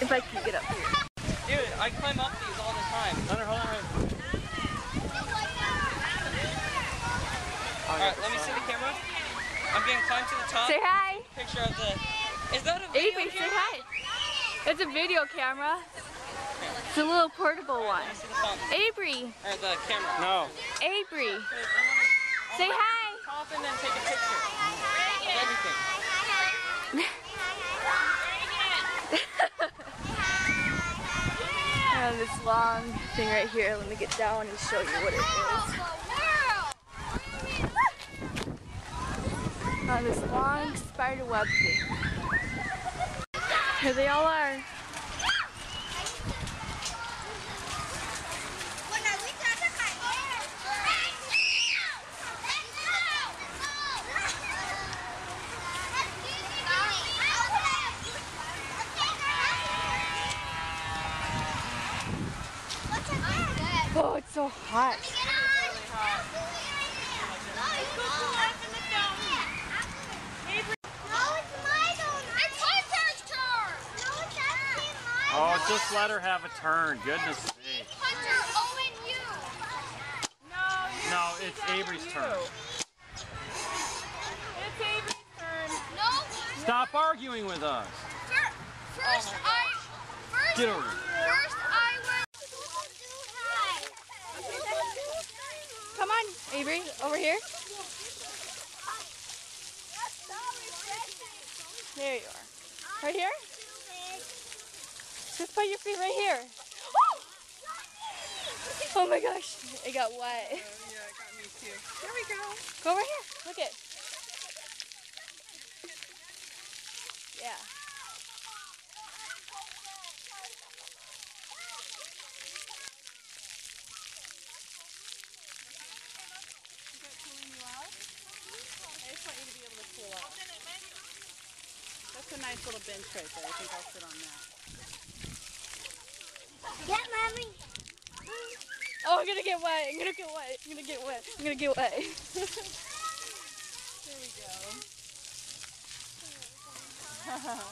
If I can get up here. Dude, I climb up these all the time. Hunter, hold on. Alright, let me see the camera. I'm gonna climb to the top. Say hi. Picture of the... Is that a video Avery, say camera? hi. It's a video camera. It's a little portable one. Let me see the phone. Avery. Or the camera. No. Avery. Say hi. Top and then take a picture of everything. This long thing right here. Let me get down and show you what it is. This long spider web thing. Here they all are. Oh, it's so hot. Oh, just let her have a turn. Goodness sake. No, it's Avery's turn. It's Avery's turn. Stop arguing with us. Get over here. Come on, Avery, over here. There you are. Right here? Just put your feet right here. Oh my gosh, it got wet. Yeah, it got me too. There we go. Go over here, look it. Yeah. I just want you to be able to cool off. That's a nice little bench right there. I think I'll sit on that. Get mommy. Oh, I'm gonna get wet. I'm gonna get wet. I'm gonna get wet. I'm gonna get wet. There we go.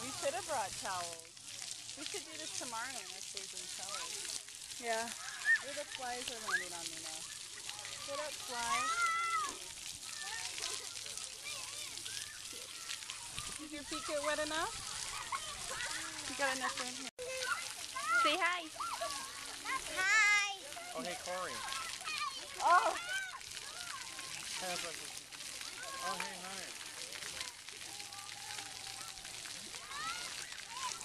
We should have brought towels. We should do this tomorrow in our staging towels. Yeah. Where the flies are landing on me now. Get up, fly. Did your feet get wet enough? You got enough in here. Say hi. Hi. Oh, hey, Corey. Oh. Oh, hey, Hunter.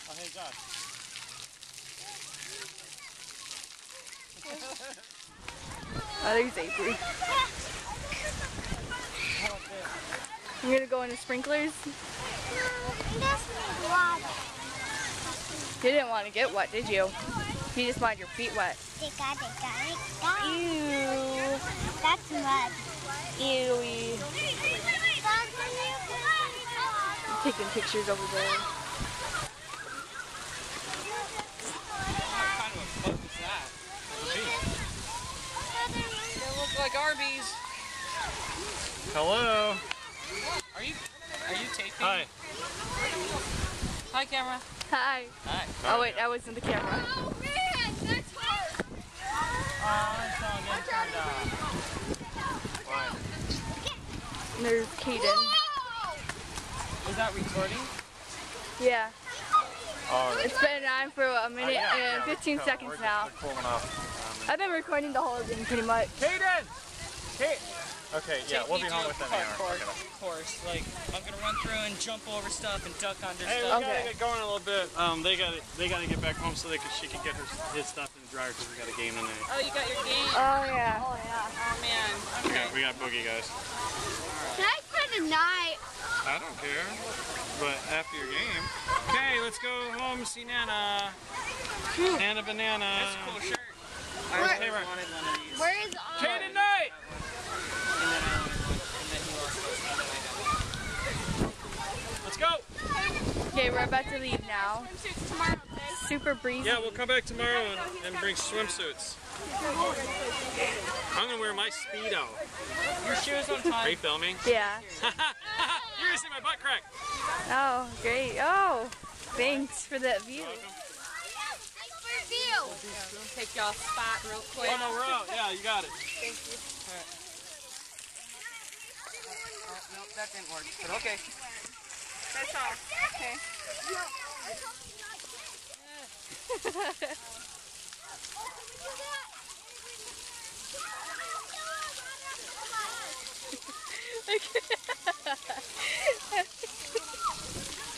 Oh, hey, Josh. Oh, there's Avery. I'm gonna go in the sprinklers. You didn't want to get wet, did you? You just wanted your feet wet. Ew. That's mud. Ewy. I'm taking pictures over there. What kind of a boat is that? They look like Arby's. Hello. Are you taping? Hi. Hi, camera. Hi. Hi. Oh wait, I was in the camera. Oh man, that's hard. It's all getting turned off. Why? And there's Kaden. Is that recording? Yeah. Oh, It's been on for a minute and 15 seconds now. We're cooling off. I've been recording the whole thing pretty much. Kaden! Okay, yeah, we'll be home within an hour. Of course, like I'm gonna run through and jump over stuff and duck under Hey, we stuff. gotta get going a little bit. They gotta get back home so she can get his stuff in the dryer because we got a game tonight. Oh, you got your game? Oh yeah. Oh man. Okay. We got boogie, guys. Can I spend the night? I don't care, but after your game. Okay, let's go home and see Nana. Nana Banana. That's a cool shirt. I Where's always Taylor? wanted one of these. Where is Kaden Knight! And then he lost it. Let's go! Okay, we're about to leave now. Swimsuits tomorrow, okay? Super breezy. Yeah, we'll come back tomorrow and bring swimsuits. I'm gonna wear my Speedo. Your shoes on Are time. you filming? Yeah. You're gonna see my butt crack. Oh, great. Oh. Thanks for that view. Take y'all spot real quick. Oh no, we're out. Yeah, you got it. Oh, nope, that didn't work. But okay. That's all. Okay.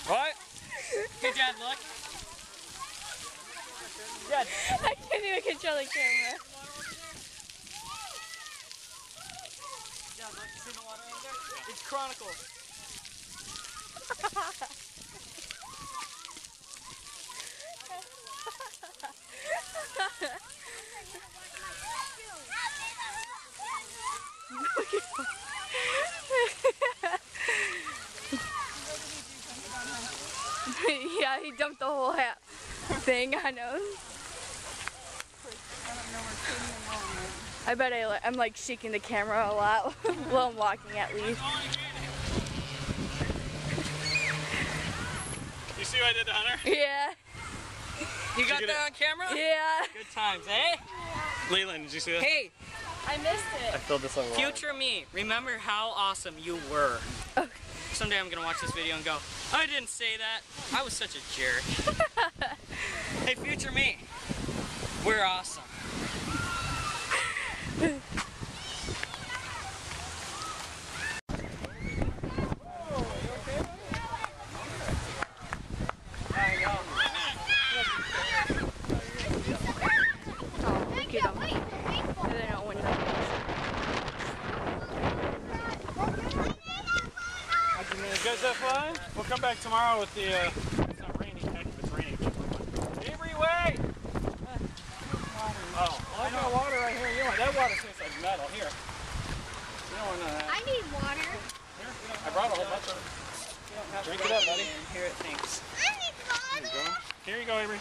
What? Hey, Dad, look. Dad. I can't even control the camera. Dad, look. See the water over there? It's Chronicles. Yeah, he dumped the whole thing on him. I bet I'm like shaking the camera a lot while I'm walking at least. You see what I did to Hunter? Yeah, You got get that on camera? yeah. Good times, eh? Leland, did you see that? Hey, I missed I it. filled this up. future me, remember how awesome you were. Okay. Someday I'm gonna watch this video and go, I didn't say that. I was such a jerk. Hey, future me, we're awesome. Oh, look at him. They're not winning. You guys have fun? We'll come back tomorrow with the, it's not raining. Heck, if it's raining. Avery, wait! Oh, I got water right here. You want that water tastes like metal. Here. You don't want none of that. I need water. Here, I brought a whole bunch of it. Drink it up, buddy. Here it thinks. I need water. Here you go. Here you go, Avery.